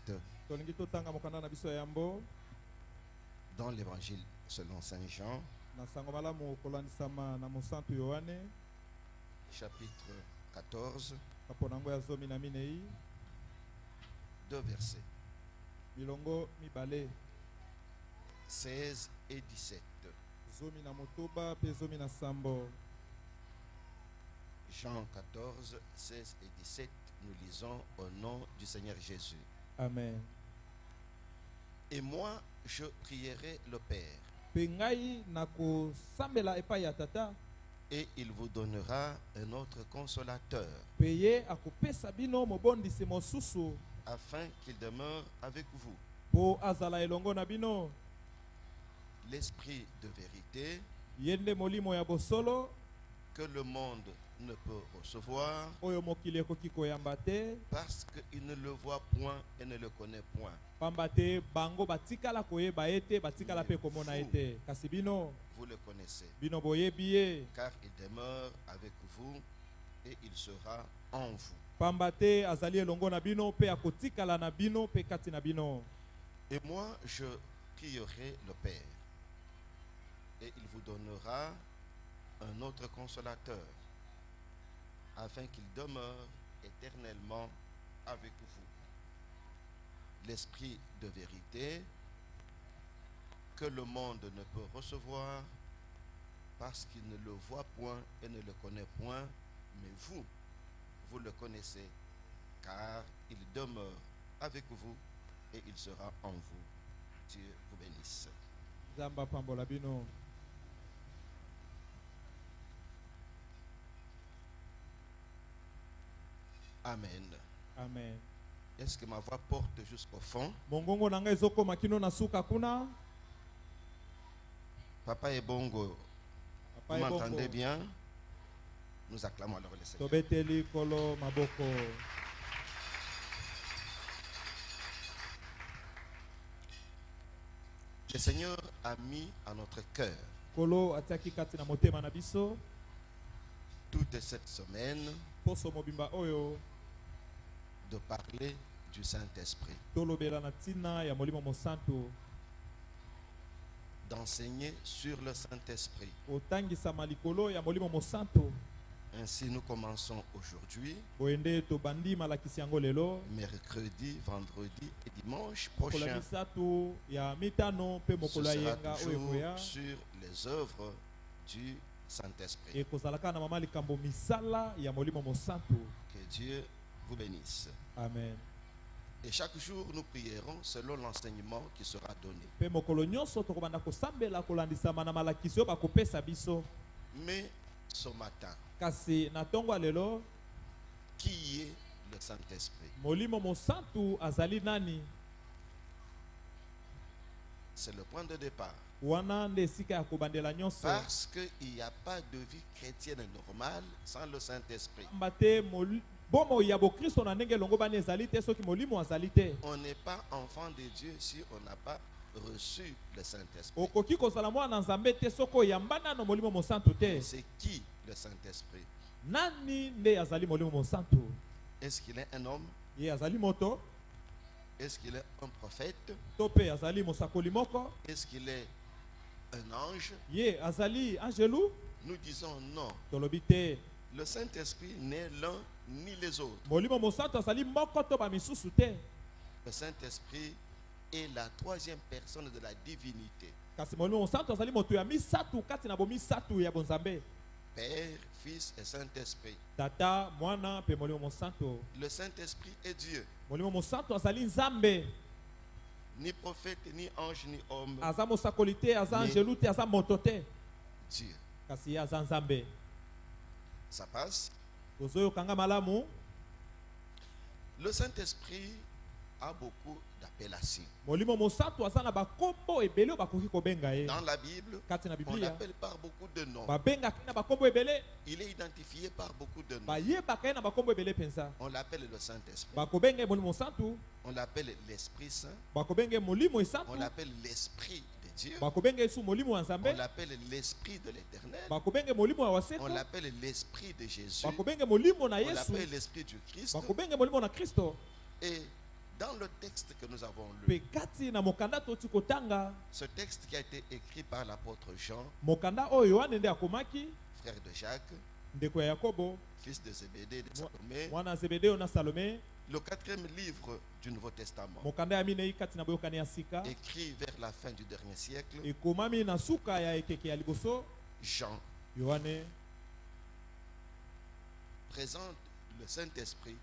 texte dans l'évangile selon Saint Jean, chapitre 14, deux versets, 16 et 17. Jean 14, 16 et 17, nous lisons au nom du Seigneur Jésus. Amen. Et moi, je prierai le Père, et il vous donnera un autre consolateur, afin qu'il demeure avec vous. L'Esprit de vérité, que le monde ne peut recevoir, parce qu'il ne le voit point et ne le connaît point. Vous le connaissez, car il demeure avec vous et il sera en vous. Et moi, je prierai le Père, et il vous donnera un autre consolateur, afin qu'il demeure éternellement avec vous. L'Esprit de vérité, que le monde ne peut recevoir, parce qu'il ne le voit point et ne le connaît point, mais vous, vous le connaissez, car il demeure avec vous et il sera en vous. Dieu vous bénisse. Amen. Amen. Est-ce que ma voix porte jusqu'au fond? Papa et Bongo, vous m'entendez bien? Nous acclamons alors le Seigneur. Le Seigneur a mis à notre cœur toute cette semaine de parler du Saint-Esprit, d'enseigner sur le Saint-Esprit. Ainsi nous commençons aujourd'hui, mercredi, vendredi et dimanche prochain. Ce sera toujours sur les œuvres du Saint-Esprit. Que Dieu vous bénisse. Amen. Et chaque jour, nous prierons selon l'enseignement qui sera donné. Mais ce matin, qui est le Saint-Esprit? C'est le point de départ. Parce qu'il n'y a pas de vie chrétienne normale sans le Saint-Esprit. On n'est pas enfant de Dieu si on n'a pas reçu le Saint-Esprit. C'est qui le Saint-Esprit? Est-ce qu'il est un homme? Est-ce qu'il est un prophète? Est-ce qu'il est un ange? Nous disons non. Le Saint-Esprit n'est l'un ni les autres. Le Saint-Esprit est la troisième personne de la divinité. Père, Fils et Saint-Esprit. Le Saint-Esprit est Dieu. Ni prophète, ni ange, ni homme. Dieu. Ça passe. Le Saint-Esprit a beaucoup d'appellations. Dans la Bible, on l'appelle par beaucoup de noms. Il est identifié par beaucoup de noms. On l'appelle le Saint-Esprit. On l'appelle l'Esprit Saint. On l'appelle l'Esprit de Dieu. On l'appelle l'Esprit de l'Éternel. On l'appelle l'Esprit de Jésus. On l'appelle l'Esprit du Christ. Et Dans le texte que nous avons lu, ce texte qui a été écrit par l'apôtre Jean, frère de Jacques, fils de Zébédée, de Salomé, le 4e livre du Nouveau Testament, écrit vers la fin du dernier siècle, Jean présente le Saint-Esprit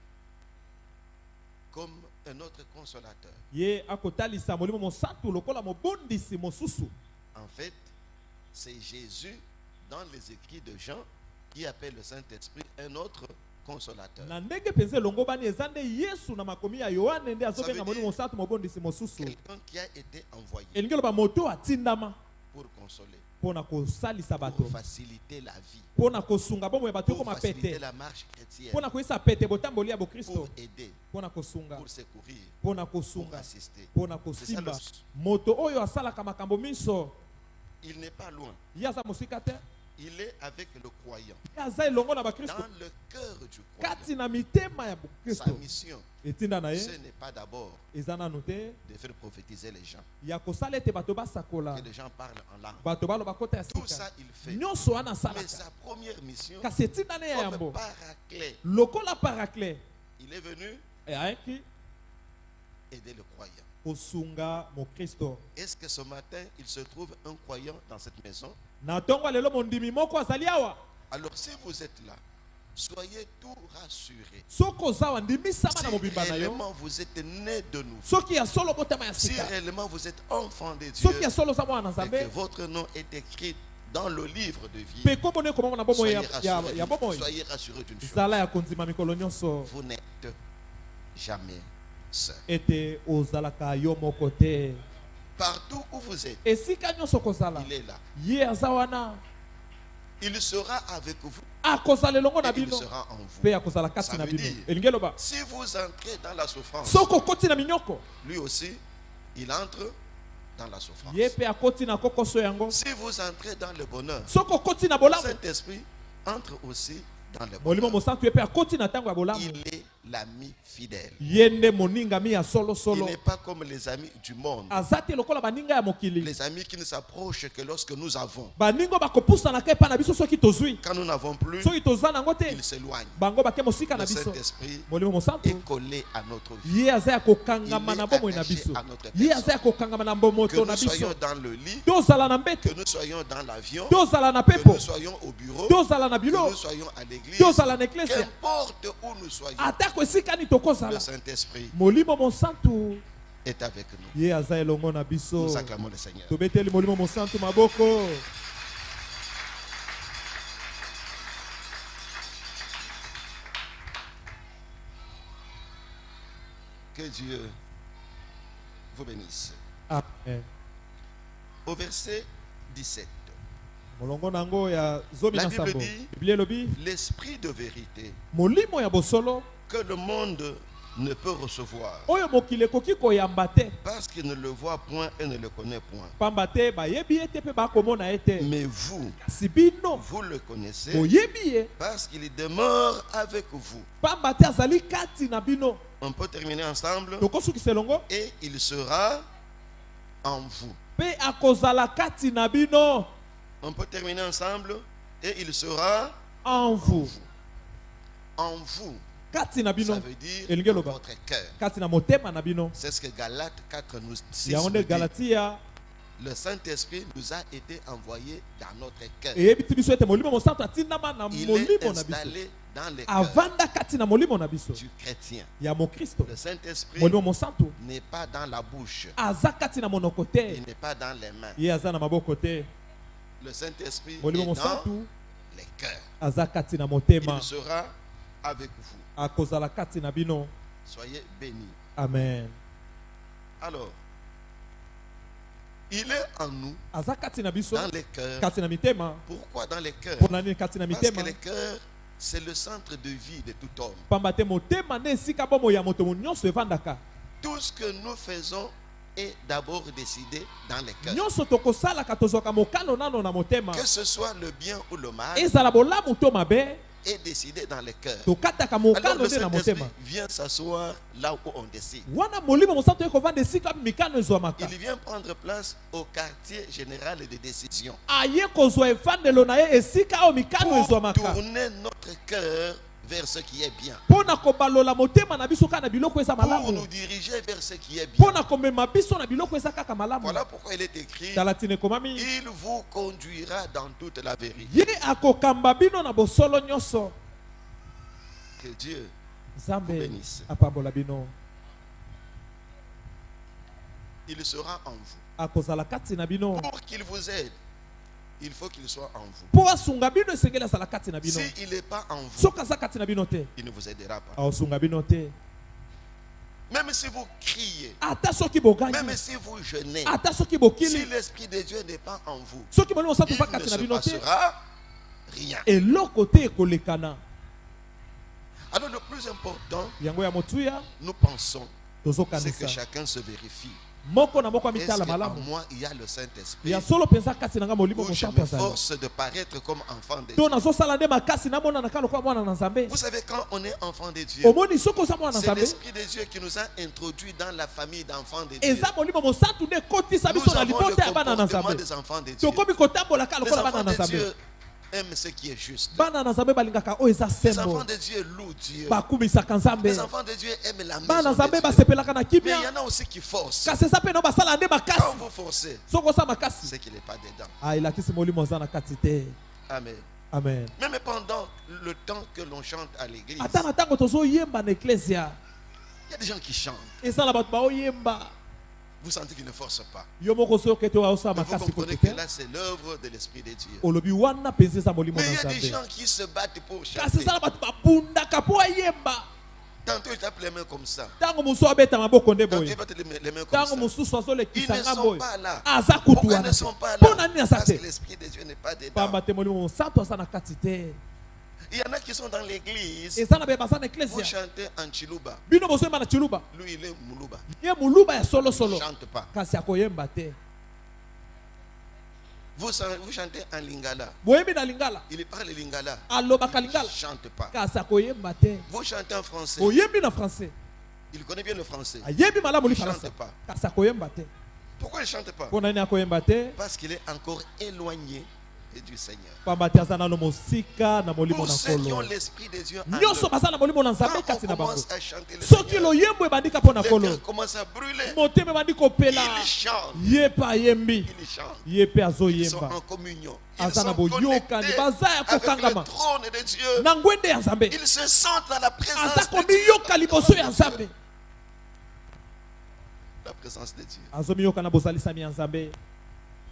comme un autre consolateur. En fait, c'est Jésus dans les écrits de Jean qui appelle le Saint-Esprit un autre consolateur. Quelqu'un qui a été envoyé pour consoler, pour faciliter la vie, pour faciliter la marche chrétienne, pour aider, pour secourir, pour assister. Il n'est pas loin. Il est avec le croyant, dans le cœur du croyant. Sa mission, ce n'est pas d'abord de faire prophétiser les gens, que les gens parlent en langue. Tout ça il fait. Mais sa première mission, comme paraclet, il est venu aider le croyant. Est-ce que ce matin il se trouve un croyant dans cette maison? Alors si vous êtes là, soyez tout rassurés. Si réellement vous êtes né de nouveau, si réellement vous êtes enfant de Dieu, et que votre nom est écrit dans le livre de vie, soyez rassurés d'une chose: vous n'êtes jamais seul. Partout où vous êtes, il est là. Il sera avec vous. Et il sera en vous. Ça veut dire, si vous entrez dans la souffrance, lui aussi, il entre dans la souffrance. Si vous entrez dans le bonheur, le Saint-Esprit entre aussi dans le bonheur. Il est l'ami fidèle. Il n'est pas comme les amis du monde, les amis qui ne s'approchent que lorsque nous avons. Quand nous n'avons plus, ils s'éloignent. Le Saint-Esprit est collé à notre vie. Il est attaché à notre personne. Que nous soyons dans le lit, que nous soyons dans l'avion, que nous soyons au bureau, que nous soyons à l'église, qu'importe où nous soyons, le Saint-Esprit est avec nous. Nous acclamons le Seigneur. Que Dieu vous bénisse. Amen. Au verset 17, la Bible dit: l'esprit de vérité que le monde ne peut recevoir, parce qu'il ne le voit point et ne le connaît point. Mais vous, vous le connaissez, parce qu'il demeure avec vous. On peut terminer ensemble. Et il sera en vous. On peut terminer ensemble. Et il sera en vous. En vous. Ça veut dire votre cœur. C'est ce que Galates 4 nous dit. Le Saint-Esprit nous a été envoyé dans notre cœur. Il est installé dans les cœurs du chrétien. Le Saint-Esprit n'est pas dans la bouche. Il n'est pas dans les mains. Le Saint-Esprit est dans les cœurs. Il sera avec vous. Soyez bénis. Amen. Alors, il est en nous, dans les cœurs. Pourquoi dans les cœurs? Parce que les cœurs, c'est le centre de vie de tout homme. Tout ce que nous faisons est d'abord décidé dans les cœurs. Que ce soit le bien ou le mal, est décidé dans le cœur, alors le Saint-Esprit vient s'asseoir là où on décide. Il vient prendre place au quartier général de décision pour tourner notre cœur vers ce qui est bien, pour nous diriger vers ce qui est bien. Voilà pourquoi il est écrit: il vous conduira dans toute la vérité. Que Dieu vous bénisse. Il sera en vous. Pour qu'il vous aide, il faut qu'il soit en vous. S'il n'est pas en vous, il ne vous aidera pas. Même si vous criez, même si vous jeûnez, si l'Esprit de Dieu n'est pas en vous, il ne se passera rien. Alors le plus important, nous pensons, c'est que chacun se vérifie. Est-ce qu'en moi il y a le Saint-Esprit, où je me force de paraître comme enfant de Dieu? Vous savez, quand on est enfant de Dieu, c'est l'Esprit de Dieu qui nous a introduits dans la famille d'enfants de Dieu. Nous avons le comportement des enfants de Dieu. Les enfants de Dieu aiment ce qui est juste. Les enfants de Dieu louent Dieu. Les enfants de Dieu aiment la maison de Dieu. Mais il y en a aussi qui forcent. Quand vous forcez, c'est qu'il n'est pas dedans. Amen. Amen. Même pendant le temps que l'on chante à l'église, il y a des gens qui chantent. Vous sentez qu'ils ne forcent pas. Mais vous comprenez que là, c'est l'œuvre de l'Esprit de Dieu. Mais il y a des gens qui se battent pour chanter. Tantôt ils tapent les mains comme ça. Tantôt ils battent les mains comme ça. Ils ne sont pas là. Pourquoi ils ne sont pas là? Parce que l'Esprit de Dieu n'est pas dedans. Il y en a qui sont dans l'église. Vous chantez en Chiluba. Lui, il est Muluba. Il ne chante pas. Vous chantez en Lingala. Il parle Lingala. Il ne chante pas. Vous chantez en français. Il connaît bien le français. Il ne chante pas. Pourquoi il ne chante pas? Parce qu'il est encore éloigné du Seigneur. Pour ceux qui ont l'Esprit de Dieu en eux, quand on commence à chanter le Seigneur, le cœur commence à brûler. Ils chantent. Ils sont en communion. Ils sont connectés avec le trône de Dieu. Ils se sentent dans la présence de Dieu. La présence de Dieu.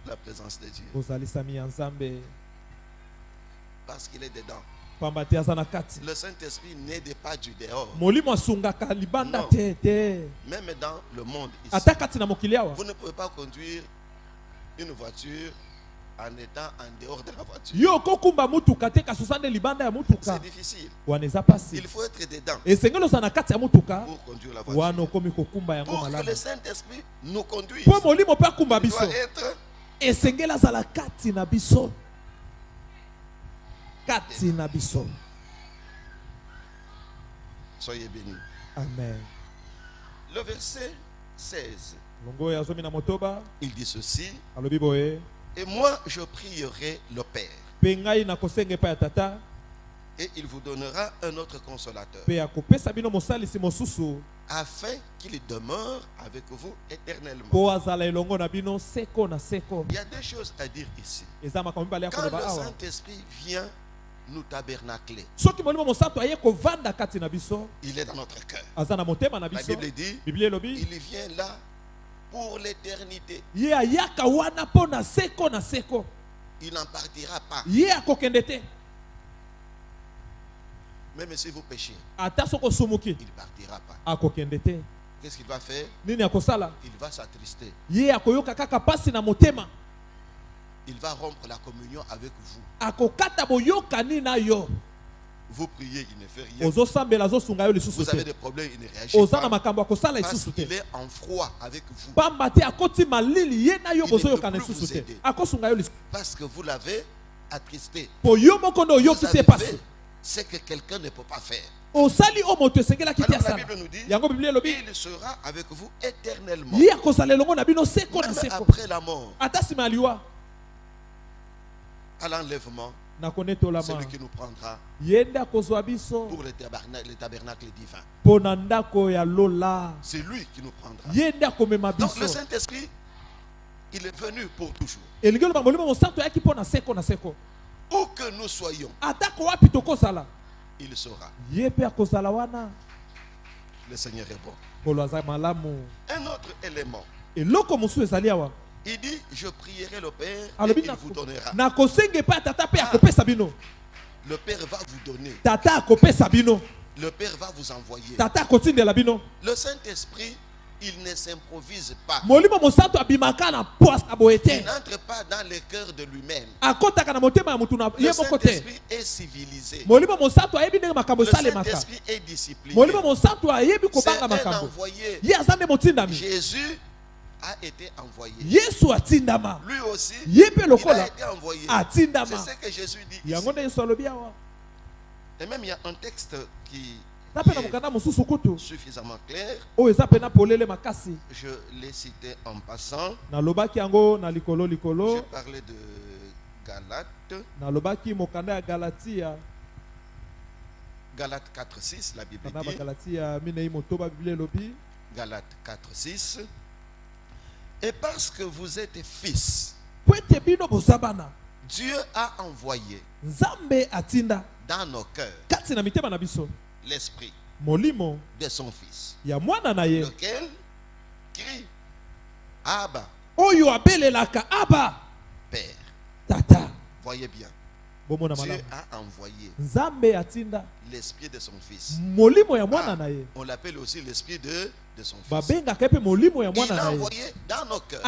La présence de Dieu. Parce qu'il est dedans. Le Saint-Esprit n'aide pas du dehors. Non. Même dans le monde ici, vous ne pouvez pas conduire une voiture en étant en dehors de la voiture. C'est difficile. Il faut être dedans pour conduire la voiture. Pour que le Saint-Esprit nous conduise, il doit être soyez bénis. Amen. Le verset 16, il dit ceci: et moi je prierai le Père, et il vous donnera un autre consolateur, afin qu'il demeure avec vous éternellement. Il y a deux choses à dire ici. Quand le Saint-Esprit vient nous tabernacler, il est dans notre cœur. La Bible dit, il vient là pour l'éternité. Il n'en partira pas. Même si vous péchez, il ne partira pas. Qu'est-ce qu'il va faire? Il va s'attrister. Il va rompre la communion avec vous. Vous priez, il ne fait rien. Vous avez des problèmes, il ne réagit pas. Parce qu'il est en froid avec vous. Il ne peut plus vous aider. Parce que vous l'avez attristé. Vous avez fait ce que quelqu'un ne peut pas faire. Alors la Bible nous dit, il sera avec vous éternellement. Même après la mort, à l'enlèvement, c'est lui qui nous prendra pour le tabernacle divin. C'est lui qui nous prendra. Donc le Saint-Esprit, il est venu pour toujours. Où que nous soyons, il sera. Le Seigneur est bon. Un autre élément. Il dit, je prierai le Père et il vous donnera. Le Père va vous donner. Le Père va vous envoyer. Le Saint-Esprit, il ne s'improvise pas. Il n'entre pas dans le cœur de lui-même. Le Saint-Esprit est civilisé. Le Saint-Esprit est discipliné. C'est un envoyé. Jésus a été envoyé. Lui aussi, il a été envoyé. C'est ce que Jésus dit ici. Et même il y a un texte qui est suffisamment clair. Je l'ai cité en passant. Je parlais de Galates. Galates 4:6, la Bible dit. Galates 4:6. Et parce que vous êtes fils, Dieu a envoyé dans nos cœurs l'esprit de son fils, lequel crie Abba, Père. Voyez bien, Dieu a envoyé l'esprit de son fils. On l'appelle aussi l'esprit de son fils. Il l'a envoyé dans nos cœurs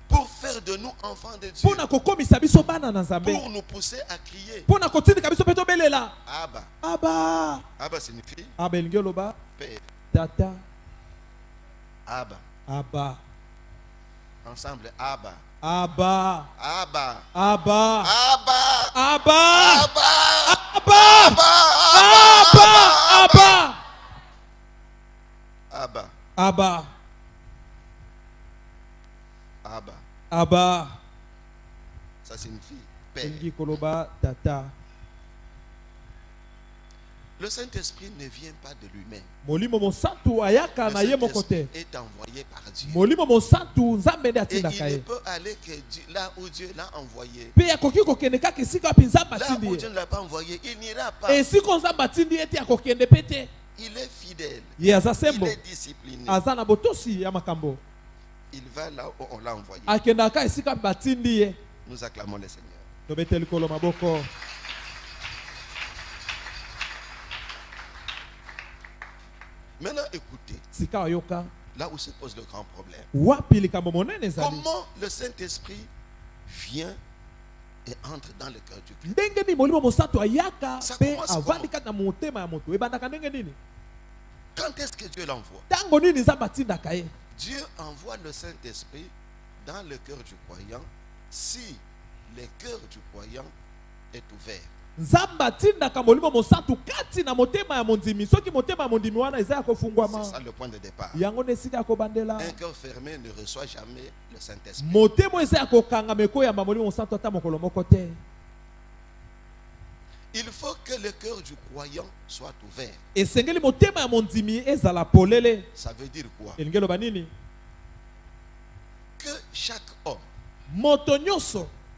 pour faire de nous enfants de Dieu, pour nous pousser à crier Abba. Abba signifie Père. Abba. Ensemble, Abba. Abba. Abba. Abba. Abba. Abba. Abba. Abba. Abba. Abba. Ça signifie Père. Le Saint-Esprit ne vient pas de lui-même. Le Saint-Esprit est envoyé par Dieu. Et il ne peut aller que là où Dieu l'a envoyé. Là où Dieu ne l'a pas envoyé, il n'ira pas. Il est fidèle. Il est discipliné. Il va là où on l'a envoyé. Nous acclamons le Seigneur. Maintenant, écoutez. Là où se pose le grand problème. Comment le Saint-Esprit vient et entre dans le cœur du Christ? Ça commence comment? Quand est-ce que Dieu l'envoie? Dieu envoie le Saint-Esprit dans le cœur du croyant si le cœur du croyant est ouvert. C'est ça le point de départ. Un cœur fermé ne reçoit jamais le Saint-Esprit. Il faut que le cœur du croyant soit ouvert. Ça veut dire quoi? Que chaque homme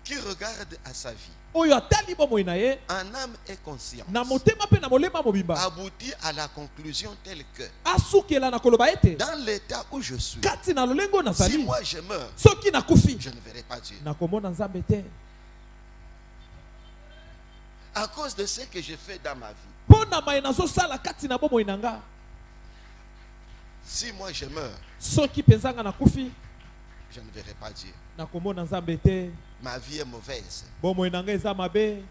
qui regarde à sa vie en âme et conscience aboutit à la conclusion telle que dans l'état où je suis, si moi je meurs, je ne verrai pas Dieu. À cause de ce que j'ai fait dans ma vie, si moi je meurs, je ne verrai pas Dieu. Ma vie est mauvaise.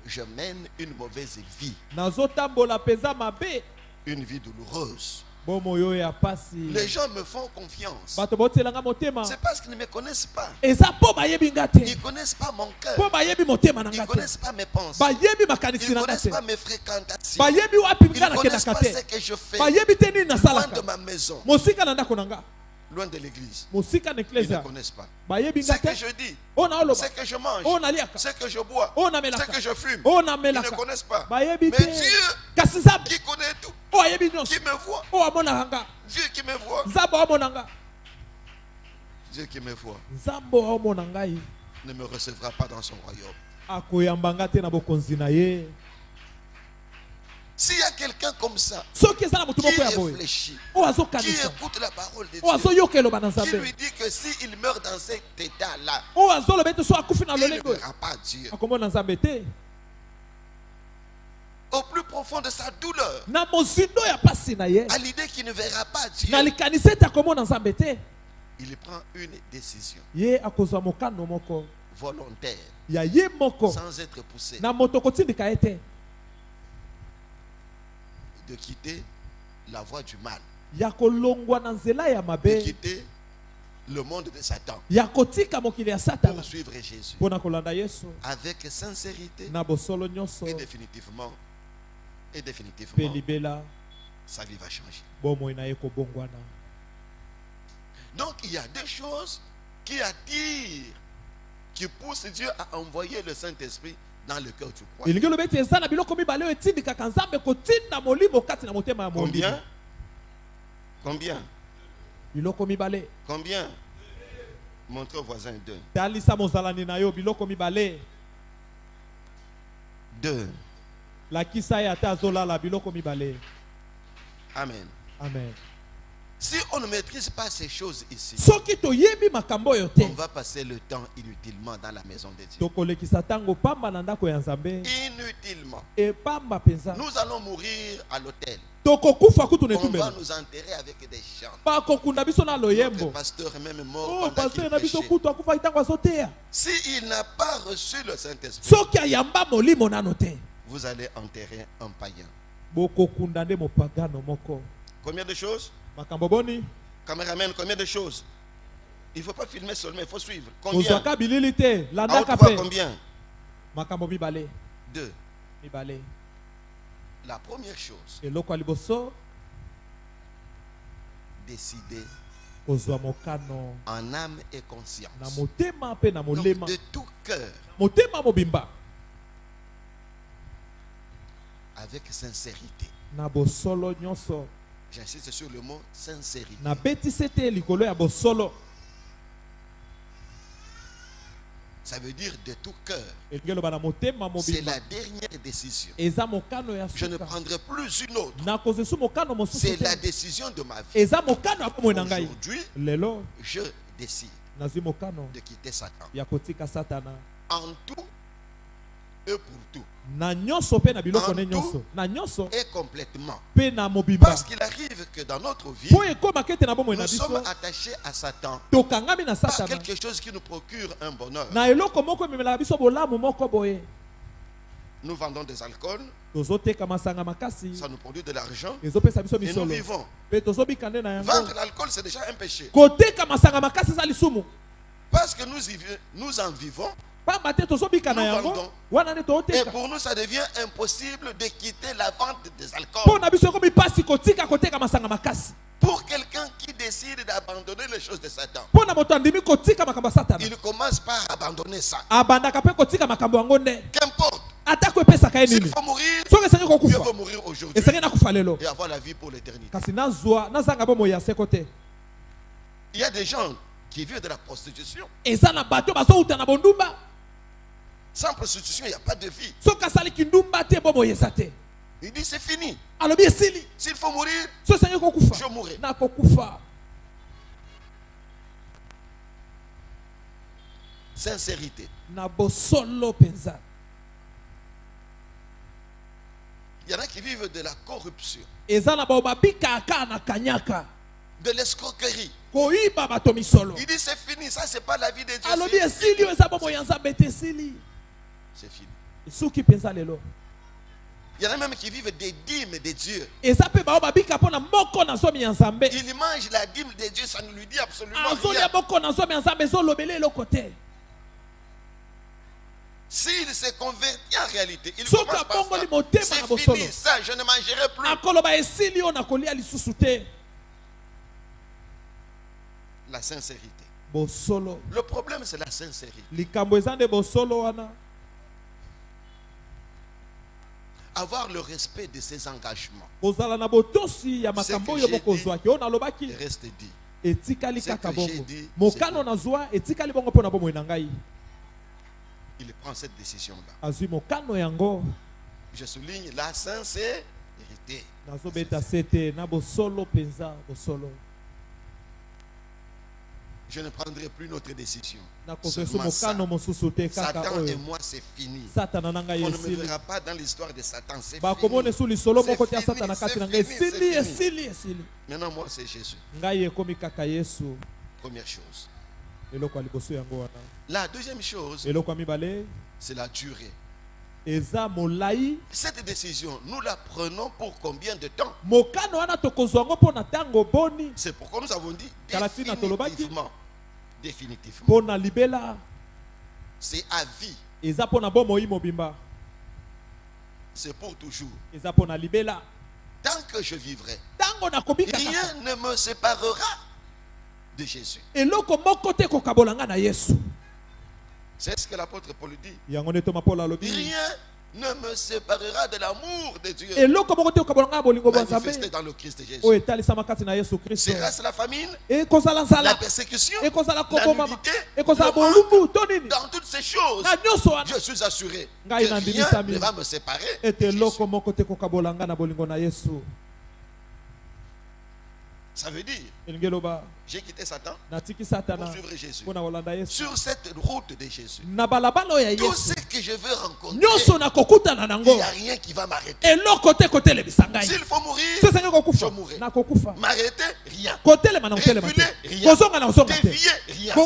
Je mène une mauvaise vie. Une vie douloureuse. Les gens me font confiance. C'est parce qu'ils ne me connaissent pas. Ils ne connaissent pas mon cœur. Ils ne connaissent pas mes pensées. Ils ne connaissent pas mes fréquentations. Ils ne connaissent pas ce que je fais. Loin de ma maison. Loin de l'église. Ils ne connaissent pas. Ce que je dis, ce que je mange, ce que je bois, ce que je fume, ils ne connaissent pas. Mais Dieu qui connaît tout, qui me voit, Dieu qui me voit, Dieu qui me voit, ne me recevra pas dans son royaume. S'il y a quelqu'un comme ça qui réfléchit, qui écoute la parole de Dieu, qui lui dit que s'il meurt dans cet état-là, il ne verra pas Dieu. Au plus profond de sa douleur, à l'idée qu'il ne verra pas Dieu, il prend une décision volontaire, sans être poussé, de quitter la voie du mal, de quitter le monde de Satan pour suivre Jésus avec sincérité et définitivement sa vie va changer. Donc il y a des choses qui attirent, qui poussent Dieu à envoyer le Saint-Esprit dans le cœur du croyant. Combien? Combien? Combien? Montre au voisin 2. 2. Amen. Amen. Si on ne maîtrise pas ces choses ici, on va passer le temps inutilement dans la maison de Dieu. Inutilement. Nous allons mourir à l'autel. On va nous enterrer avec des chants. Notre pasteur est même mort pendant qu'il prêchait. S'il n'a pas reçu le Saint-Esprit, vous allez enterrer un païen. Combien de choses? Caméraman, combien de choses? Il ne faut pas filmer seulement, il faut suivre. Combien? Combien? 2. La première chose, décider en âme et conscience, donc de tout cœur, avec sincérité. J'insiste sur le mot sincérité. Ça veut dire de tout cœur. C'est la dernière décision. Je ne prendrai plus une autre. C'est la décision de ma vie. Aujourd'hui, je décide de quitter Satan. En tout et pour tout. En tout et complètement. Parce qu'il arrive que dans notre vie, nous sommes attachés à Satan par quelque chose qui nous procure un bonheur. Nous vendons des alcools, ça nous produit de l'argent et nous vivons. Vendre l'alcool, c'est déjà un péché. Parce que nous en vivons. Et pour nous, ça devient impossible de quitter la vente des alcools. Pour quelqu'un qui décide d'abandonner les choses de Satan, il commence par abandonner ça. Qu'importe. S'il faut mourir, il faut mourir aujourd'hui et avoir la vie pour l'éternité. Il y a des gens qui vivent de la prostitution. Sans prostitution, il n'y a pas de vie. Il dit c'est fini. S'il faut mourir, je mourrai. Sincérité. Il y en a qui vivent de la corruption, de l'escroquerie. Il dit c'est fini, ça c'est pas la vie de Dieu. C'est fini. Il y en a même qui vivent des dîmes de Dieu. Il mange la dîme de Dieu, ça ne lui dit absolument rien. S'il se convertit en réalité, il commence par ça. C'est fini, ça, je ne mangerai plus. La sincérité. Le problème, c'est la sincérité. Avoir le respect de ses engagements. Ce que j'ai dit reste dit. Ce que j'ai dit, il prend cette décision-là. Je souligne la sincérité. Je ne prendrai plus notre décision. Satan et moi, c'est fini. On ne me verra pas dans l'histoire de Satan. C'est fini. Maintenant, moi, c'est Jésus. Première chose. La deuxième chose, c'est la durée. Cette décision, nous la prenons pour combien de temps? C'est pourquoi nous avons dit définitivement. C'est à vie. C'est pour toujours. Tant que je vivrai, rien ne me séparera de Jésus. C'est ce que l'apôtre Paul dit. Rien ne me séparera de l'amour de Dieu manifesté dans le Christ Jésus. Sera-ce la famine, la persécution, la nudité, le manque, dans toutes ces choses, je suis assuré que rien ne va me séparer de Jésus. Ça veut dire, j'ai quitté Satan pour suivre Jésus. Sur cette route de Jésus, tout ce que je veux rencontrer, il n'y a rien qui va m'arrêter. S'il faut mourir, je mourrai. M'arrêter, rien. Reculer, rien. Dévier, rien.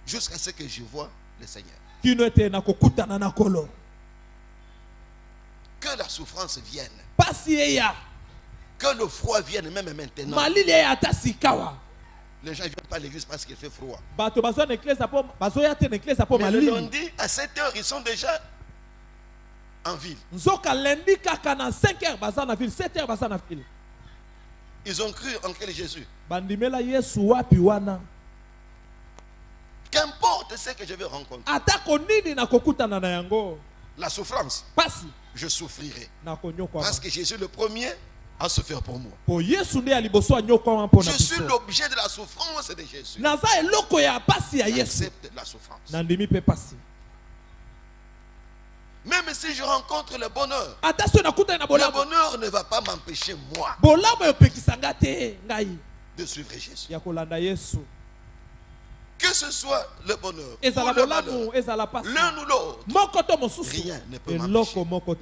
Jusqu'à ce que je vois le Seigneur. Que la souffrance vienne. Que le froid vienne même maintenant. Les gens ne viennent pas à l'église parce qu'il fait froid. Mais le lundi, à 7 heures, ils sont déjà en ville. Ils ont cru en quel Jésus? Qu'importe ce que je vais rencontrer. La souffrance, je souffrirai. Parce que Jésus le premier a souffert pour moi. Je suis l'objet de la souffrance de Jésus. J'accepte la souffrance. Même si je rencontre le bonheur, le bonheur ne va pas m'empêcher moi de suivre Jésus. Que ce soit le bonheur ou le malheur, l'un ou l'autre, rien ne peut m'empêcher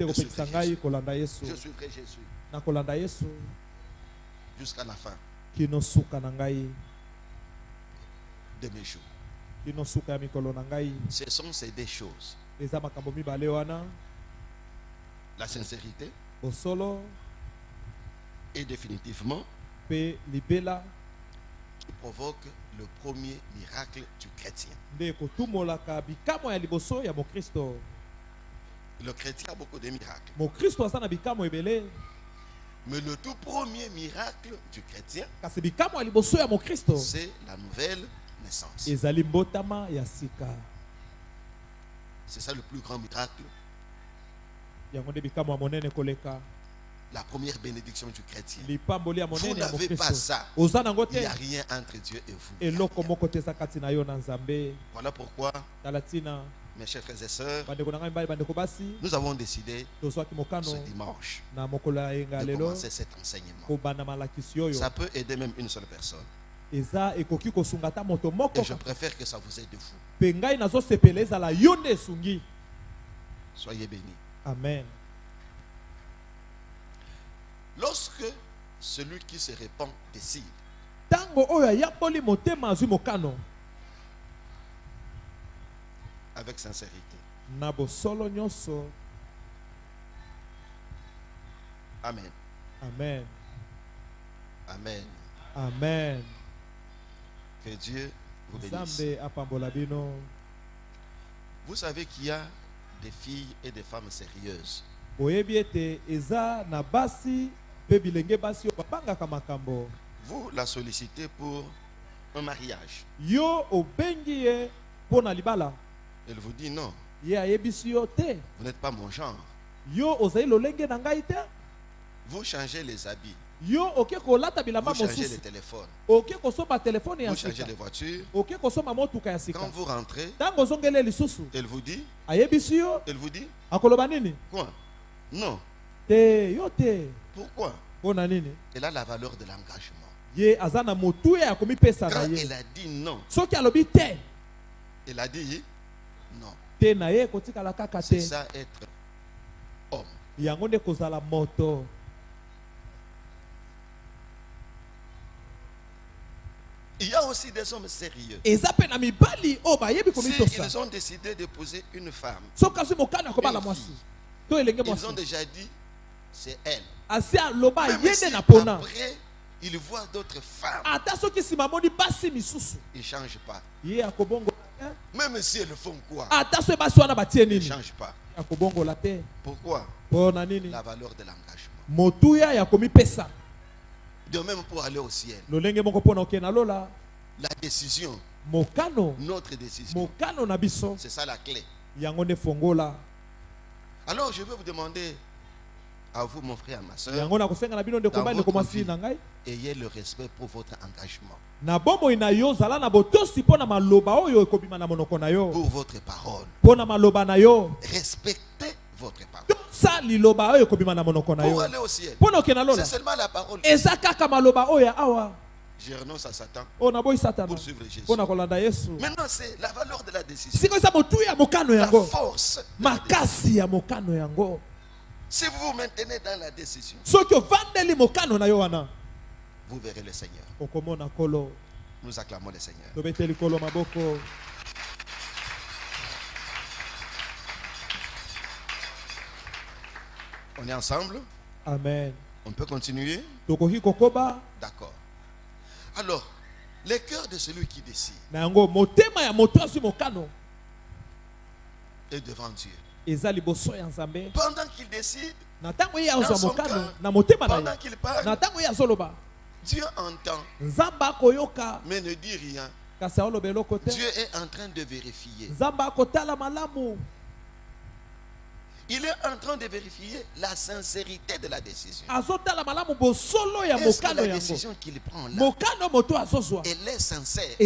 de suivre Jésus. Je suivrai Jésus jusqu'à la fin de mes jours. Ce sont ces deux choses. La sincérité et définitivement qui provoque le premier miracle du chrétien. Le chrétien a beaucoup de miracles. Mais le tout premier miracle du chrétien, c'est la nouvelle naissance. C'est ça le plus grand miracle. La première bénédiction du chrétien. Vous n'avez pas ça. Il n'y a rien entre Dieu et vous. Voilà pourquoi, mes chers frères et sœurs, nous avons décidé ce dimanche de commencer cet enseignement. Ça peut aider même une seule personne. Et je préfère que ça vous aide vous. Soyez bénis. Amen. Lorsque celui qui se répand décide, avec sincérité, Amen. Amen. Amen. Amen. Que Dieu vous bénisse. Vous savez qu'il y a des filles et des femmes sérieuses. Vous la sollicitez pour un mariage. Elle vous dit non. Vous n'êtes pas mon genre. Vous changez les habits. Vous changez les téléphones. Vous changez les voitures. Quand vous rentrez, elle vous dit. Elle vous dit. Quoi? Non. Pourquoi? Elle a la valeur de l'engagement. Quand elle a dit non, elle a dit non. C'est ça être homme. Il y a aussi des hommes sérieux. S'ils ont décidé d'épouser une femme, ils ont déjà dit c'est elle. Même si après ils voient d'autres femmes, ils ne changent pas. Même si elles font quoi, ils ne changent pas. Pourquoi? La valeur de l'engagement. De même pour aller au ciel. La décision. Notre décision. C'est ça la clé. Alors je vais vous demander à vous, mon frère, ma soeur, dans votre vie, ayez le respect pour votre engagement. Pour votre parole. Respectez votre parole. Pour aller au ciel, c'est seulement la parole. Je renonce à Satan pour suivre Jésus. Maintenant, c'est la valeur de la décision. La force de la décision. Si vous vous maintenez dans la décision, vous verrez le Seigneur. Nous acclamons le Seigneur. On est ensemble? Amen. On peut continuer? D'accord. Alors, le cœur de celui qui décide est devant Dieu. Pendant qu'il décide, dans son cœur, pendant qu'il parle, Dieu entend, mais ne dit rien. Dieu est en train de vérifier. Il est en train de vérifier la sincérité de la décision. Est-ce que la décision qu'il prend là, elle est sincère?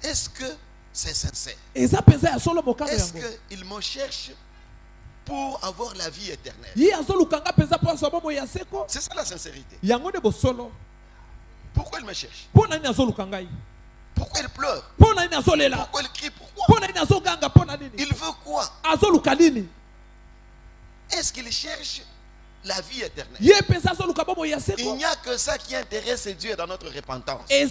Est-ce que c'est sincère? Est-ce qu'il me cherche pour avoir la vie éternelle? C'est ça la sincérité. Pourquoi il me cherche? Pourquoi il pleure? Pourquoi il crie? Pourquoi? Il veut quoi? Est-ce qu'il cherche la vie éternelle? Il n'y a que ça qui intéresse Dieu dans notre repentance. Dieu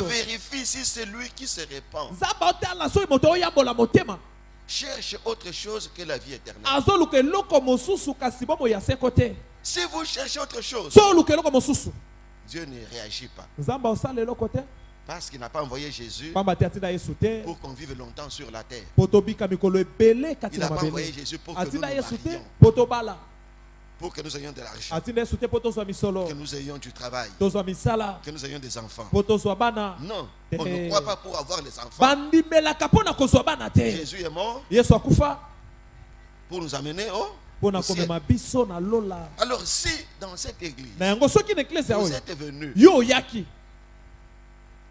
vérifie si c'est lui qui se répand cherche autre chose que la vie éternelle. Si vous cherchez autre chose, Dieu ne réagit pas. Parce qu'il n'a pas envoyé Jésus pour qu'on vive longtemps sur la terre. Il n'a pas envoyé Jésus pour que nous nous marions, pour que nous ayons de l'argent, que nous ayons du travail, que nous ayons des enfants. Non, on ne croit pas pour avoir les enfants. Jésus est mort pour nous amener au ciel. Alors si dans cette église vous êtes venus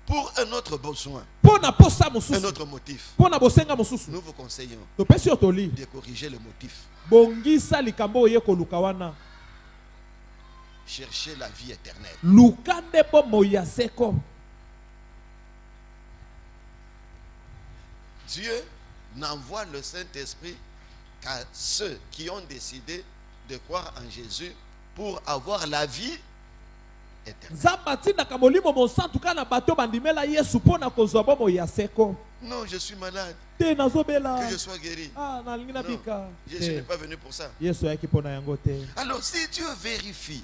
pour un autre besoin, un autre motif, nous vous conseillons de corriger le motif. Cherchez la vie éternelle. Dieu n'envoie le Saint-Esprit qu'à ceux qui ont décidé de croire en Jésus pour avoir la vie Non, je suis malade. Que je sois guéri. Non, je ne suis pas venu pour ça. Alors, si Dieu vérifie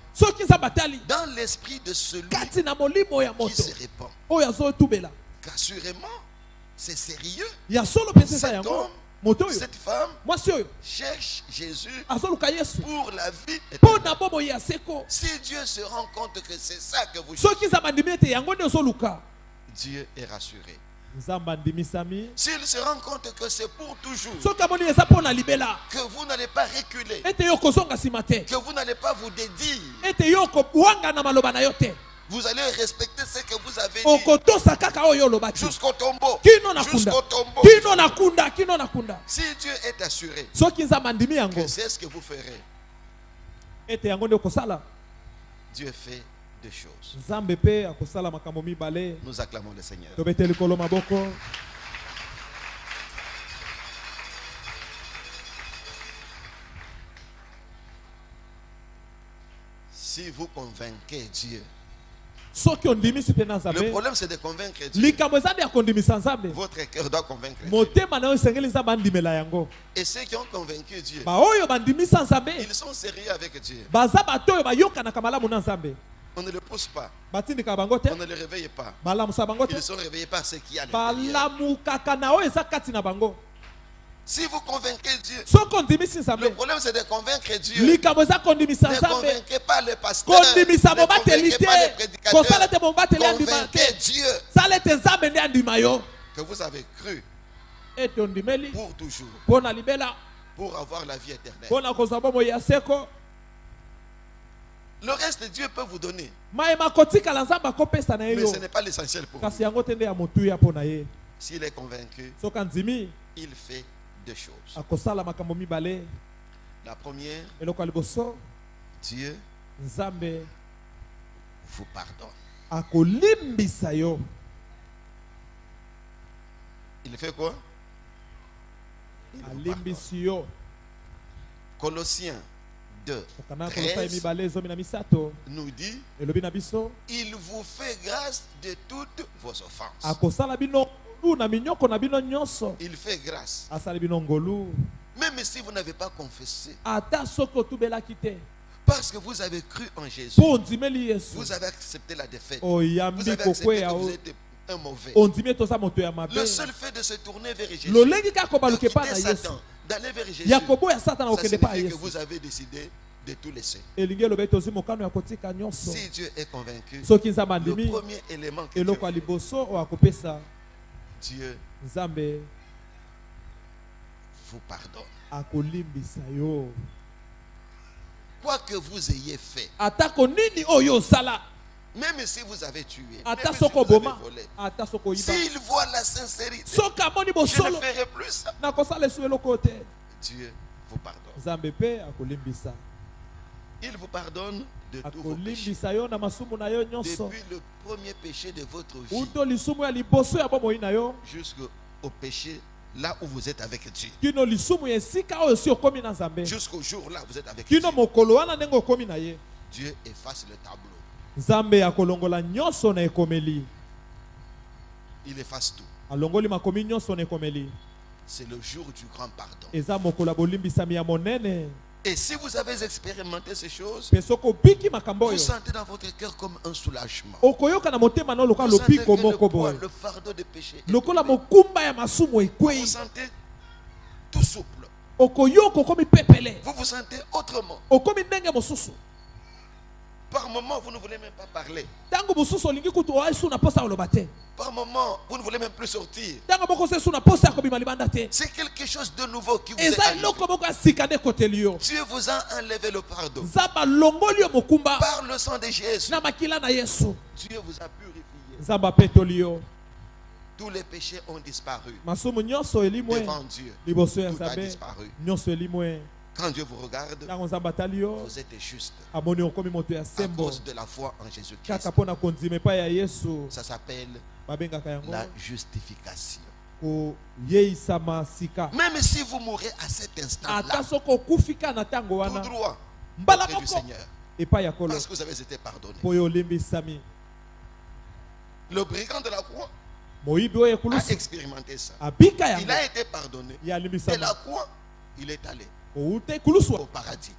dans l'esprit de celui qui se répand, qu'assurément, c'est sérieux. Cet homme, cette femme cherche Jésus pour la vie éternelle. Si Dieu se rend compte que c'est ça que vous cherchez, Dieu est rassuré. S'il se rend compte que c'est pour toujours, que vous n'allez pas reculer, que vous n'allez pas vous dédire, vous allez respecter ce que vous avez dit jusqu'au tombeau. Si Dieu est assuré que c'est ce que vous ferez, Dieu fait des choses. Nous acclamons le Seigneur. Si vous convainquez Dieu, le problème c'est de convaincre Dieu. Votre cœur doit convaincre Dieu. Et ceux qui ont convaincu Dieu, ils sont sérieux avec Dieu. On ne le pousse pas. On ne le réveille pas. Ils sont réveillés par ce qui a l'intérieur. Si vous convainquez Dieu, le problème c'est de convaincre Dieu. Ne convainquez pas le pasteur, ne convainquez pas les prédicateurs, convainquez Dieu que vous avez cru pour toujours, pour avoir la vie éternelle. Le reste, Dieu peut vous donner. Mais ce n'est pas l'essentiel pour vous. S'il est convaincu, il fait deux choses. La première, Dieu vous pardonne. Il fait quoi? Il pardonne. Colossiens 2, 13 nous dit, il vous fait grâce de toutes vos offenses. Il fait grâce. Même si vous n'avez pas confessé, parce que vous avez cru en Jésus, vous avez accepté la défaite, vous avez accepté que vous êtes un mauvais. Le seul fait de se tourner vers Jésus, de quitter Satan, d'aller vers Jésus, ça signifie que vous avez décidé de tout laisser. Si Dieu est convaincu, le premier élément que Dieu vous pardonne. Quoi que vous ayez fait, même si vous avez tué, même si vous avez volé, s'il voit la sincérité, je ne ferai plus ça. Dieu vous pardonne. Il vous pardonne de tous vos péchés. Depuis le premier péché de votre vie jusqu'au péché là où vous êtes avec Dieu. Jusqu'au jour là où vous êtes avec Dieu. Dieu efface le tableau. Il efface tout. C'est le jour du grand pardon. Et si vous avez expérimenté ces choses, vous sentez dans votre cœur comme un soulagement. Vous sentez que le fardeau de péché, vous sentez tout souple. Vous vous sentez autrement. Par moment, vous ne voulez même pas parler. Par moment, vous ne voulez même plus sortir. C'est quelque chose de nouveau qui vous est arrivé. Dieu vous a enlevé le pardon. Par le sang de Jésus, Dieu vous a purifié. Tous les péchés ont disparu. Devant Dieu, tout a disparu. Quand Dieu vous regarde, vous êtes juste à cause de la foi en Jésus-Christ. Ça s'appelle la justification. Même si vous mourrez à cet instant-là, tout droit auprès du Seigneur, Parce que vous avez été pardonné. Le brigand de la croix a expérimenté ça. Il a été pardonné. Et la croix, il est allé au paradis.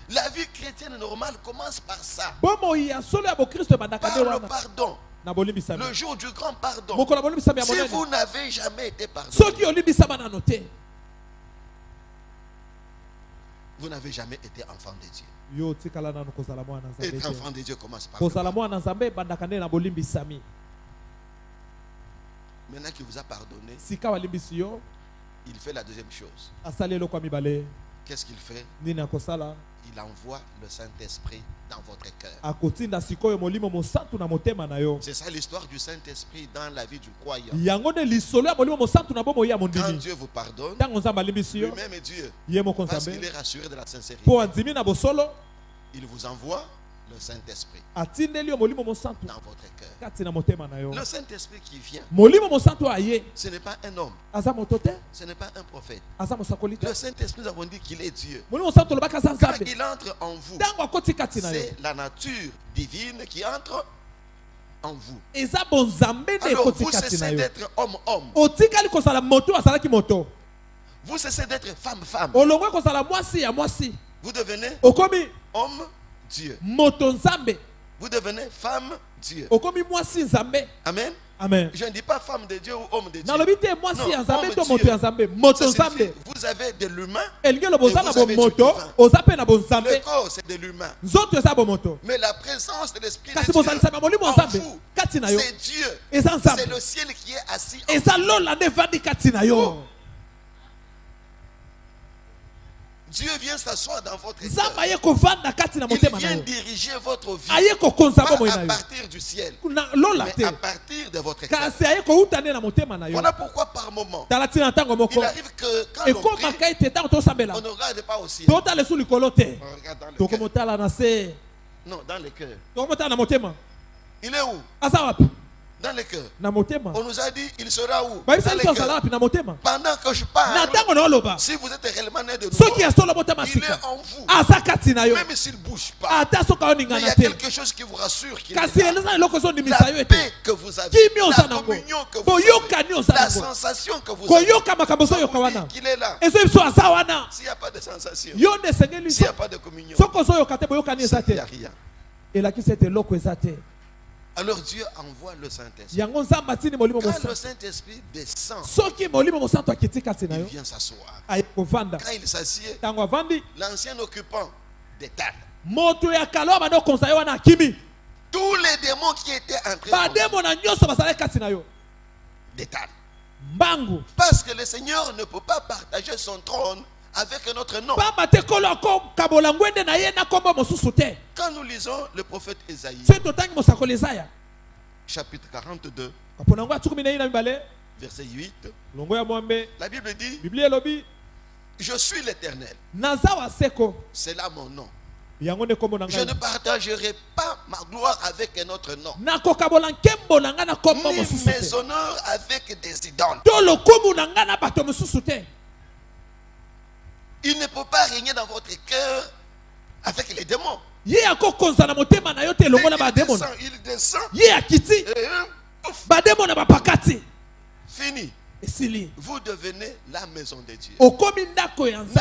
La vie chrétienne normale commence par ça. Par le pardon. Le jour du grand pardon. Si vous n'avez jamais été pardonné, vous n'avez jamais été enfant de Dieu. Être enfant de Dieu commence par le pardon. Maintenant qu'il vous a pardonné, il fait la deuxième chose. Qu'est-ce qu'il fait? Il envoie le Saint-Esprit dans votre cœur. C'est ça l'histoire du Saint-Esprit dans la vie du croyant. Quand Dieu vous pardonne, lui-même est Dieu. Parce qu'il est rassuré de la sincérité. Il vous envoie le Saint-Esprit dans votre cœur. Le Saint-Esprit qui vient, ce n'est pas un homme, ce n'est pas un prophète. Le Saint-Esprit, nous avons dit qu'il est Dieu. Quand il entre en vous, c'est la nature divine qui entre en vous. Alors vous cessez d'être homme-homme. Vous cessez d'être femme-femme. Vous devenez homme-Dieu. Vous devenez femme-Dieu. Amen. Amen. Je ne dis pas femme de Dieu ou homme de Dieu. Non, vous avez de l'humain et vous avez du divin. Le corps, c'est de l'humain. Mais la présence de l'Esprit de Dieu en vous, c'est Dieu. C'est le ciel qui est assis en vous. Dieu vient s'asseoir dans votre cœur. Il vient diriger votre vie. Pas à partir du ciel, mais à partir de votre cœur. Voilà pourquoi par moment, il arrive que quand on prie, on ne regarde pas au ciel. On regarde dans le cœur. Non, dans le cœur. Il est où? Dans le cœur. On nous a dit, il sera où? Dans le cœur. Pendant que je parle, si vous êtes réellement né de nouveau, il est en vous. Même s'il ne bouge pas, mais il y a quelque chose qui vous rassure qu'il est là. La paix que vous avez, la communion que vous avez, la sensation que vous avez, qu'il est là. S'il n'y a pas de sensation, s'il n'y a pas de communion, il n'y a rien. Alors Dieu envoie le Saint-Esprit. Quand le Saint-Esprit descend, il vient s'asseoir. Quand il s'assied, l'ancien occupant détale. Tous les démons qui étaient entrés détale. Parce que le Seigneur ne peut pas partager son trône avec un autre nom. Quand nous lisons le prophète Ésaïe, chapitre 42, verset 8, la Bible dit, je suis l'Éternel. C'est là mon nom. Je ne partagerai pas ma gloire avec un autre nom, ni mes honneurs avec des idoles. Il ne peut pas régner dans votre cœur avec les démons. Il descend. Fini. Vous devenez la maison de Dieu. Ne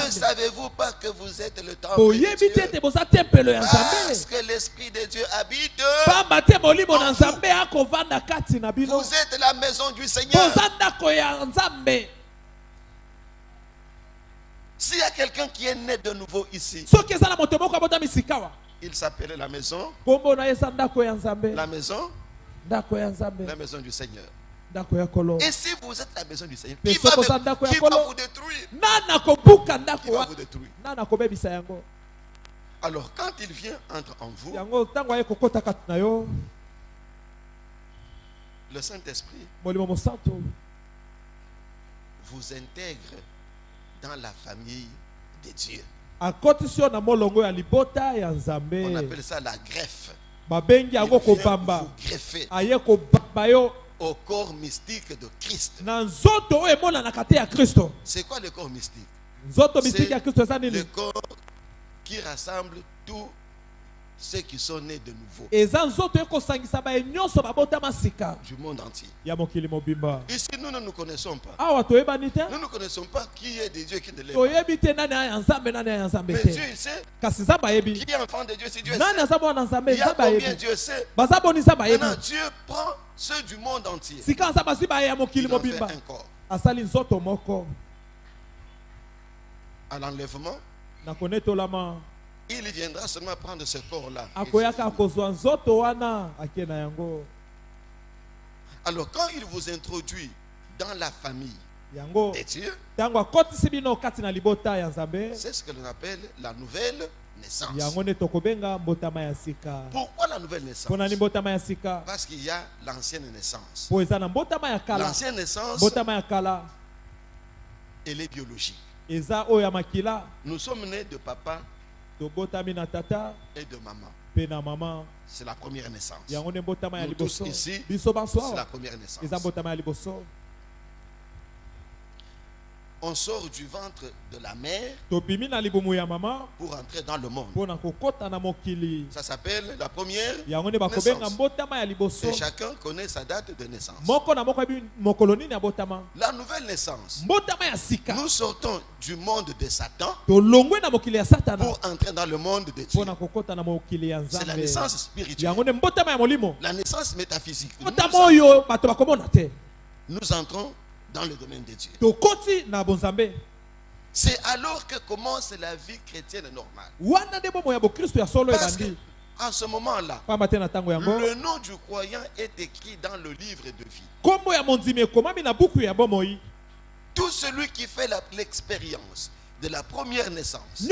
savez-vous pas que vous êtes le temple de Dieu? Parce que l'Esprit de Dieu habite en vous. Vous êtes la maison du Seigneur. S'il y a quelqu'un qui est né de nouveau ici, il s'appelait la maison. La maison. La maison du Seigneur. Et si vous êtes la maison du Seigneur, qui va vous détruire? Qui va vous détruire? Alors quand il vient entre en vous, le Saint-Esprit vous intègre dans la famille de Dieu. On appelle ça la greffe. Il vient vous greffer au corps mystique de Christ. C'est quoi le corps mystique? C'est le corps qui rassemble tous ceux qui sont nés de nouveau du monde entier. Ici, nous ne nous connaissons pas. Nous ne connaissons pas qui est de Dieu et qui ne l'est pas. Mais Dieu il sait qui est enfant de Dieu, si Dieu sait. Il y a combien Dieu sait. Maintenant, Dieu prend ceux du monde entier. Il en fait un corps. À l'enlèvement, il viendra seulement prendre ce corps-là. Alors quand il vous introduit dans la famille de Dieu, c'est ce que l'on appelle la nouvelle naissance. Pourquoi la nouvelle naissance? Parce qu'il y a l'ancienne naissance. L'ancienne naissance, elle est biologique. Nous sommes nés de papa et de maman. C'est la première naissance. Nous tous ici, c'est la première naissance. On sort du ventre de la mère pour entrer dans le monde. Ça s'appelle la première naissance. Et chacun connaît sa date de naissance. La nouvelle naissance. Nous sortons du monde de Satan pour entrer dans le monde de Dieu. C'est la naissance spirituelle. La naissance métaphysique. Nous entrons dans le domaine de Dieu. C'est alors que commence la vie chrétienne normale. Parce qu'à ce moment-là, le nom du croyant est écrit dans le livre de vie. Tout celui qui fait l'expérience de la première naissance,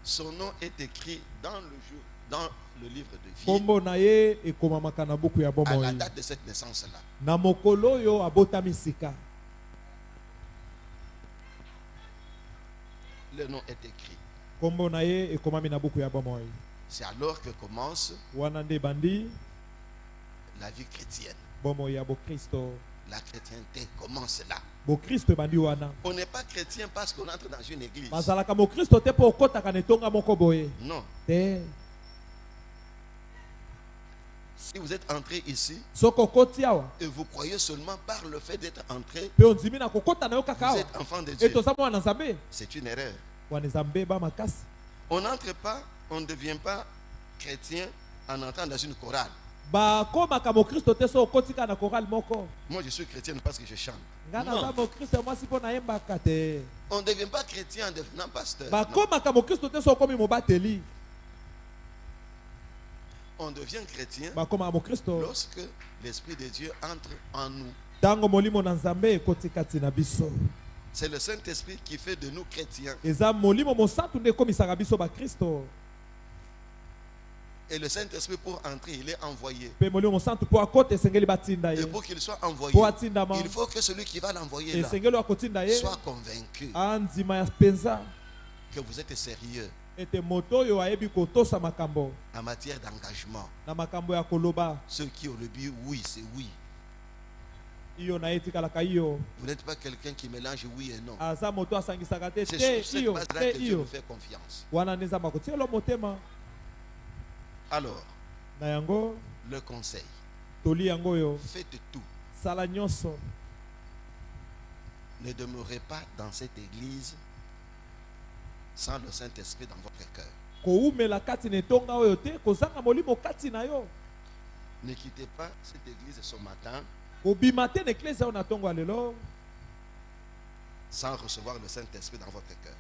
son nom est écrit dans le livre de vie à la date de cette naissance-là. Le nom est écrit. C'est alors que commence la vie chrétienne. La chrétienté commence là. On n'est pas chrétien parce qu'on entre dans une église. Non. Si vous êtes entré ici et vous croyez seulement par le fait d'être entré, vous êtes enfant de Dieu, c'est une erreur. On n'entre pas, on ne devient pas chrétien en entrant dans une chorale. Moi je suis chrétien parce que je chante. Non. On ne devient pas chrétien en devenant pasteur. On devient chrétien lorsque l'Esprit de Dieu entre en nous. C'est le Saint-Esprit qui fait de nous chrétiens. Et le Saint-Esprit, pour entrer, il est envoyé. Et pour qu'il soit envoyé, il faut que celui qui va l'envoyer là soit convaincu que vous êtes sérieux en matière d'engagement. Ceux qui ont le but, oui, c'est oui. Vous n'êtes pas quelqu'un qui mélange oui et non. C'est sur cette base-là que Dieu nous fait confiance. Alors, le conseil, faites tout. Ne demeurez pas dans cette église sans le Saint-Esprit dans votre cœur. Ne quittez pas cette église ce matin sans recevoir le Saint-Esprit dans votre cœur.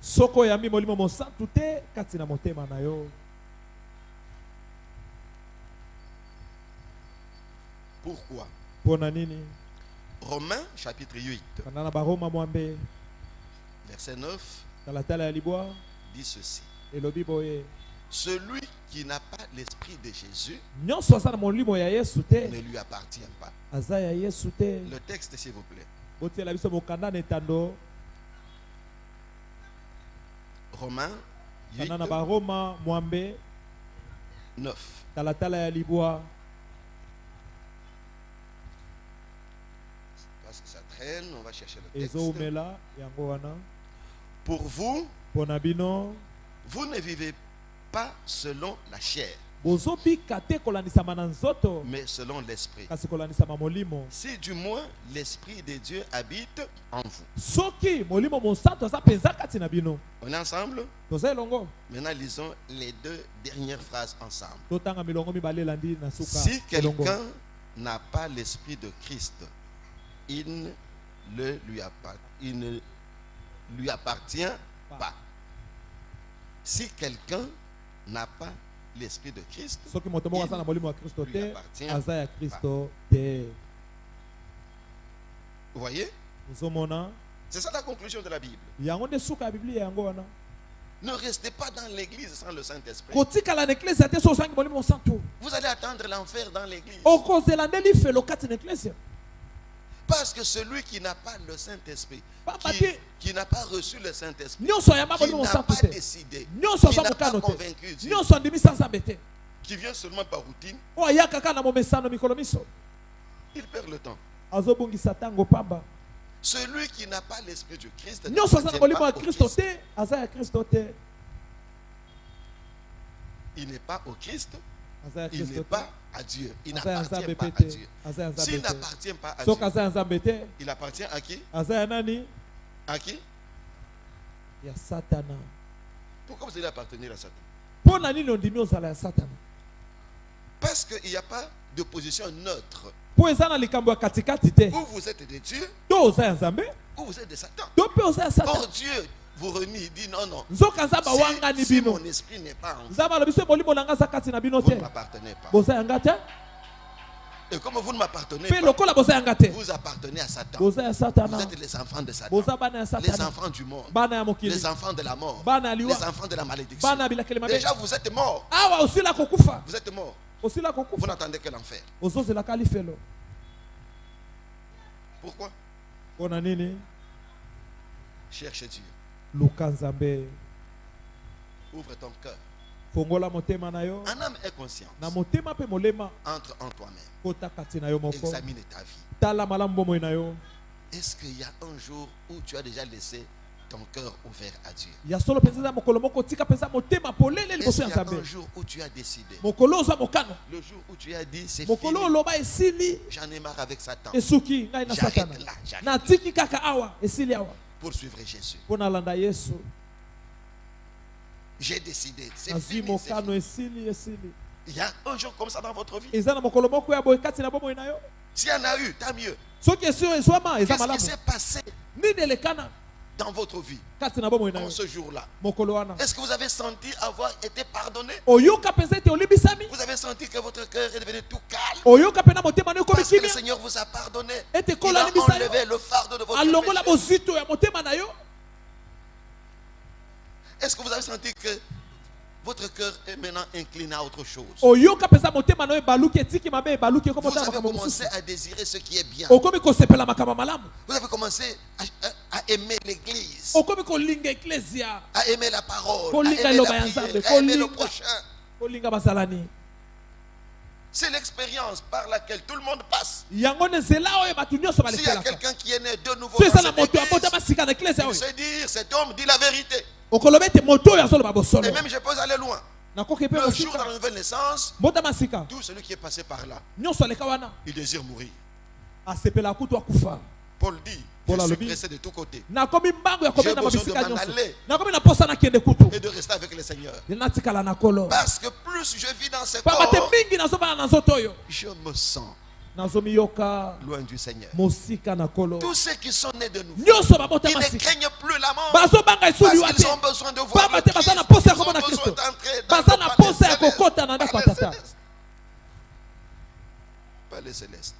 Pourquoi? Romains chapitre 8 verset 9 dit ceci. Celui qui n'a pas l'esprit de Jésus ne lui appartient pas. Le texte s'il vous plaît. Romains 8 9. Parce que ça traîne, on va chercher le texte. Pour vous, vous ne vivez pas selon la chair, mais selon l'esprit. Si du moins l'esprit de Dieu habite en vous. On est ensemble? Maintenant lisons les deux dernières phrases ensemble. Si quelqu'un n'a pas l'esprit de Christ, il ne lui appartient pas. Si quelqu'un n'a pas l'esprit de Christ, il lui appartient pas. Vous voyez? C'est ça la conclusion de la Bible. Ne restez pas dans l'église sans le Saint-Esprit. Vous allez attendre l'enfer dans l'église. Parce que celui qui n'a pas le Saint-Esprit, qui n'a pas reçu le Saint-Esprit, qui n'a pas décidé, qui n'a pas convaincu Dieu, qui vient seulement par routine, il perd le temps. Celui qui n'a pas l'esprit du Christ n'appartient pas au Christ. Il n'est pas au Christ, il n'est pas à Dieu. Il n'appartient pas à Dieu. S'il n'appartient pas à Dieu, il appartient à qui? À qui? Pourquoi vous allez appartenir à Satan? Parce qu'il n'y a pas de position neutre. Ou vous êtes de Dieu, ou vous êtes de Satan. Or Dieu vous renie, il dit non, non. Si mon esprit n'est pas en vous, vous ne m'appartenez pas. Et comme vous ne m'appartenez pas, vous appartenez à Satan. Vous êtes les enfants de Satan, les enfants du monde, les enfants de la mort, les enfants de la malédiction. Déjà vous êtes morts. Vous êtes morts. Vous n'attendez que l'enfer. Pourquoi? Cherche Dieu. Ouvre ton cœur. Un âme est consciente. Entre en toi-même. Examine ta vie. Est-ce qu'il y a un jour où tu as déjà laissé ton cœur ouvert à Dieu? Est-ce qu'il y a un jour où tu as décidé? Le jour où tu as dit c'est fini, j'en ai marre avec Satan, j'arrête là, pour suivre Jésus. J'ai décidé, c'est fini, c'est fini. Il y a un jour comme ça dans votre vie. S'il y en a eu, tant mieux. Qu'est-ce qui s'est passé dans votre vie en ce jour-là? Est-ce que vous avez senti avoir été pardonné? Vous avez senti que votre cœur est devenu tout calme parce que le Seigneur vous a pardonné. Il a enlevé le fardeau de votre péché. Est-ce que vous avez senti que votre cœur est maintenant incliné à autre chose? Vous avez commencé à désirer ce qui est bien. Vous avez commencé à aimer l'église, à aimer la parole, à aimer la prière, à aimer le prochain. C'est l'expérience par laquelle tout le monde passe. S'il y a quelqu'un qui est né de nouveau dans cette église, il sait dire, cet homme dit la vérité. Et même je peux aller loin. Le jour de la nouvelle naissance, tout celui qui est passé par là, il désire mourir. Paul dit, je suis pressé de tous côtés. J'ai besoin de m'en aller et de rester avec le Seigneur. Parce que plus je vis dans ce corps, je me sens loin du Seigneur. Tous ceux qui sont nés de nouveau, ils ne craignent plus la mort parce qu'ils ont besoin de voir le Christ. Ils ont besoin d'entrer dans le palais céleste. Palais céleste.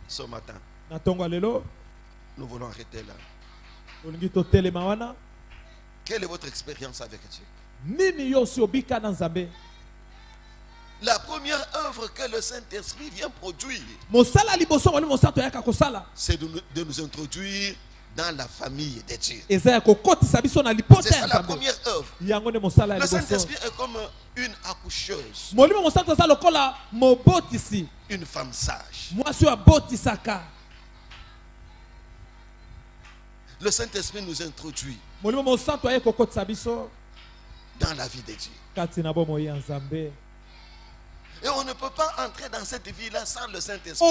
Ce matin, nous voulons arrêter là. Quelle est votre expérience avec Dieu? La première œuvre que le Saint-Esprit vient produire, c'est de nous introduire dans la famille de Dieu. C'est ça la première œuvre. Le Saint-Esprit est comme une accoucheuse, une femme sage. Le Saint-Esprit nous introduit dans la vie de Dieu. Et on ne peut pas entrer dans cette vie-là sans le Saint-Esprit.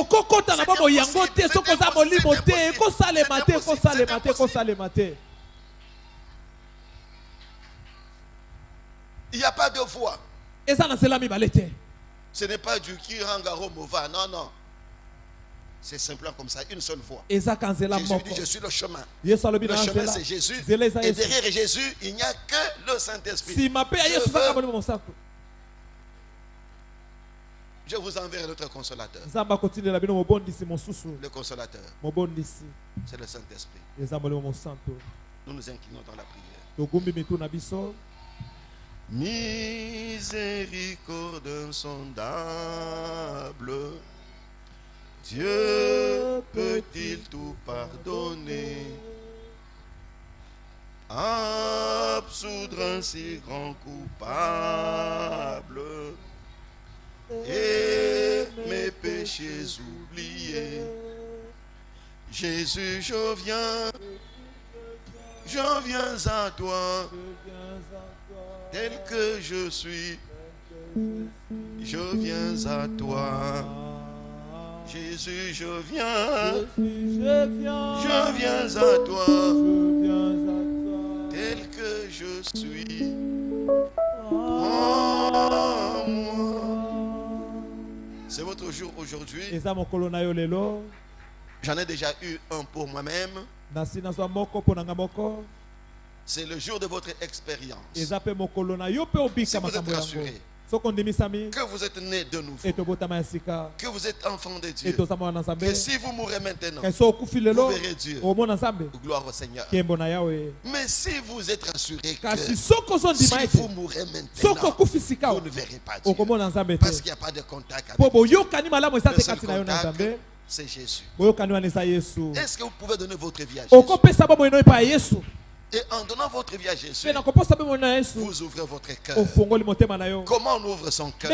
Il n'y a pas de voix. Ce n'est pas du Kirangaro Mova. Non, non. C'est simplement comme ça, une seule fois. Jésus dit, je suis le chemin. Le chemin, c'est Jésus. Et derrière Jésus, il n'y a que le Saint-Esprit. Je vous enverrai notre consolateur. Le consolateur. C'est le Saint-Esprit. Nous nous inclinons dans la prière. Miséricorde insondable, Dieu peut-il tout pardonner, absoudre un si grand coupable et mes péchés oubliés? Jésus, je viens à toi, tel que je suis, je viens à toi. Jésus, je viens à toi, tel que je suis. Oh, c'est votre jour aujourd'hui. J'en ai déjà eu un pour moi-même. C'est le jour de votre expérience. Si vous êtes rassuré que vous êtes né de nouveau, que vous êtes enfant de Dieu, que si vous mourrez maintenant, vous verrez Dieu. Gloire au Seigneur. Mais si vous êtes rassuré que si vous mourrez maintenant, vous ne verrez pas Dieu, parce qu'il n'y a pas de contact avec Dieu. Le seul contact, c'est Jésus. Est-ce que vous pouvez donner votre vie à Jésus? Et en donnant votre vie à Jésus, vous ouvrez votre cœur. Comment on ouvre son cœur?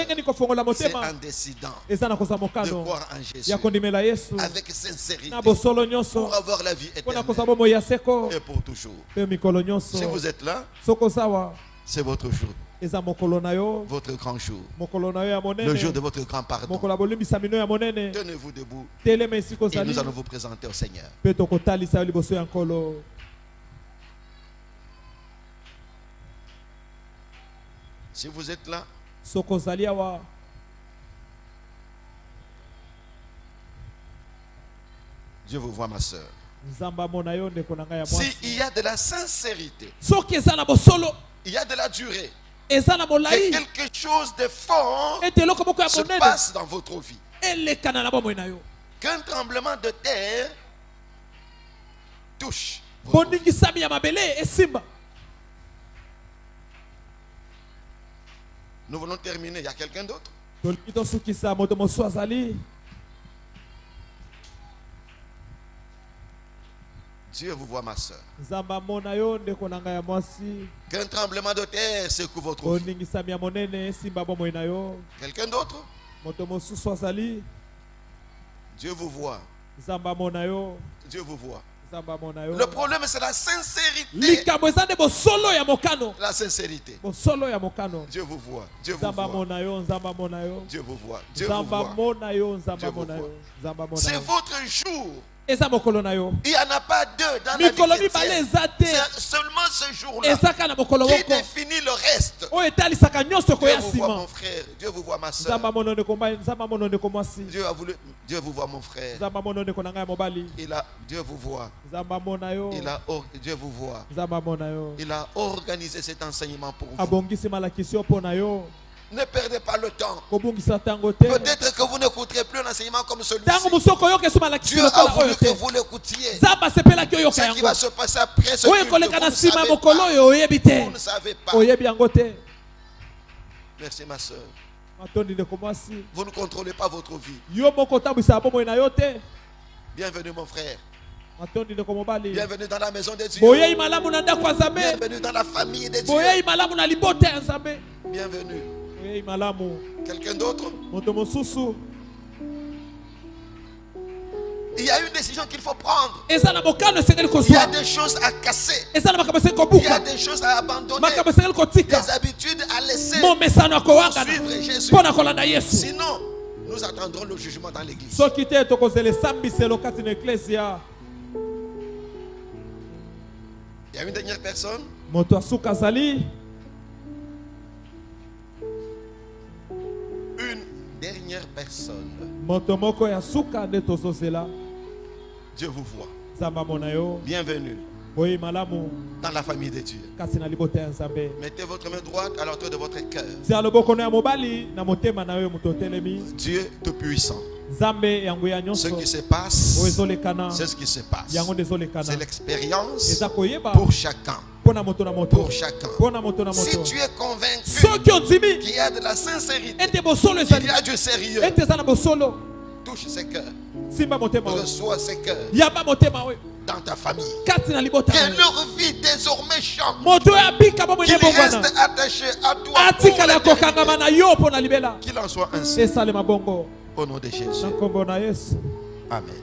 C'est en décidant de croire en Jésus avec sincérité pour avoir la vie éternelle et pour toujours. Si vous êtes là, c'est votre jour. Votre grand jour. Le jour de votre grand pardon. Tenez-vous debout et nous allons vous présenter au Seigneur. Si vous êtes là, Dieu vous voit, ma soeur. S'il y a de la sincérité, il y a de la durée, et quelque chose de fort se passe dans votre vie. Qu'un tremblement de terre touche votre vie. Nous voulons terminer. Il y a quelqu'un d'autre? Dieu vous voit, ma soeur. Qu'un tremblement de terre secoue votre vie. Quelqu'un d'autre? Dieu vous voit. Dieu vous voit. Le problème, c'est la sincérité. La sincérité. Dieu vous voit. Dieu vous voit. Dieu vous voit. Dieu vous voit. Dieu vous voit. C'est votre jour. Il n'y en a pas deux dans la vie chrétienne. C'est seulement ce jour-là qui définit le reste. Dieu vous voit, mon frère. Dieu vous voit, ma soeur. Dieu vous voit, mon frère. Dieu vous voit. Dieu vous voit. Il a organisé cet enseignement pour vous. Ne perdez pas le temps. Peut-être que vous n'écouterez plus un enseignement comme celui-ci. Dieu a voulu que vous l'écoutiez. Ce qui va se passer après ce culte, vous ne savez pas. Merci, ma soeur. Vous ne contrôlez pas votre vie. Bienvenue, mon frère. Bienvenue dans la maison de Dieu. Bienvenue dans la famille de Dieu. Bienvenue. Quelqu'un d'autre? Il y a une décision qu'il faut prendre. Il y a des choses à casser. Il y a des choses à abandonner. Des habitudes à laisser pour suivre Jésus. Sinon, nous attendrons le jugement dans l'église. Il y a une dernière personne. Une dernière personne. Dieu vous voit. Bienvenue dans la famille de Dieu. Mettez votre main droite à l'entrée de votre cœur. Dieu tout-puissant. Ce qui se passe, c'est ce qui se passe. C'est l'expérience pour chacun. Pour chacun. Si tu es convaincu qu'il y a de la sincérité, qu'il y a du sérieux, touche ses cœurs. Reçois ses cœurs dans ta famille. Que leur vie désormais change. Qu'ils restent attachés à toi. Qu'il en soit ainsi. Au nom de Jésus. Amen.